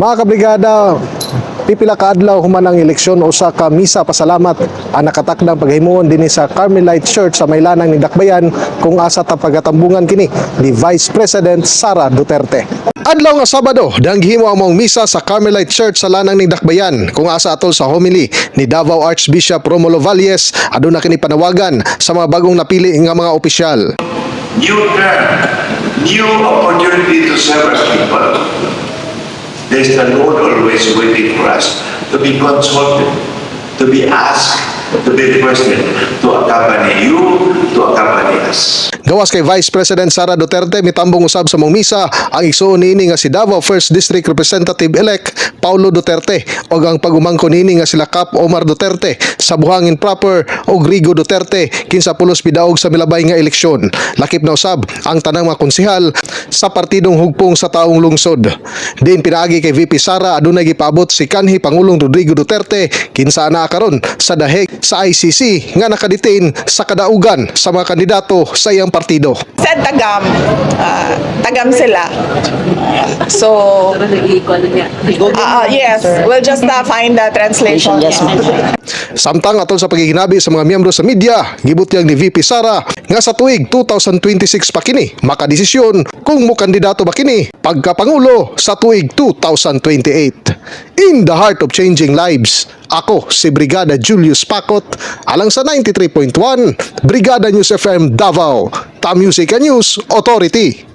Mga kabrigada, pipila ka adlaw human ang eleksyon usa ka misa pasalamat ang nakatakdang paghimuon dinhi sa Carmelite Church sa Maylanang ni Dakbayan kung asa ta pagatambungan kini ni Vice President Sara Duterte. Adlaw nga Sabado, dang gihimo ang mong misa sa Carmelite Church sa Lanang ni Dakbayan kung asa atol sa homily ni Davao Archbishop Romulo Valles aduna kini panawagan sa mga bagong napili nga mga opisyal. New term, new opportunity to serve our people. There's the Lord always waiting for us to be consulted, to be asked, to be requested, to accompany you, to accompany us. Gawas kay Vice President Sara Duterte, mitambong usab sa mong misa ang igsuon niini nga si Davao 1st District Representative-elect Paulo Duterte o ang pagumangko niini nga sila Kap Omar Duterte sa buhangin proper o Rigo Duterte kinsa pulos bidaog sa milabay nga eleksyon. Lakip na usab ang tanang mga konsehal sa partidong hugpong sa taong lungsod. Din pinaagi kay VP Sara adunay gipaabot si kanhi Pangulong Rodrigo Duterte kinsa naa karon sa dahig sa ICC nga nakadetain sa kadaugan sa mga kandidato sa iyang partido. Said tagam sila. So, yes, we'll just find the translation. Yes, ma'am. Samtang atol sa pagiginabi sa mga miyembro sa media, gibutyag ni VP Sara nga sa tuig 2026 pa kini makadesisyon kung mo kandidato ba kini pagkapangulo sa tuig 2028. In the heart of changing lives, ako si Brigada Julius Pacot alang sa 93.1 Brigada News FM Davao, Ta Music and News Authority.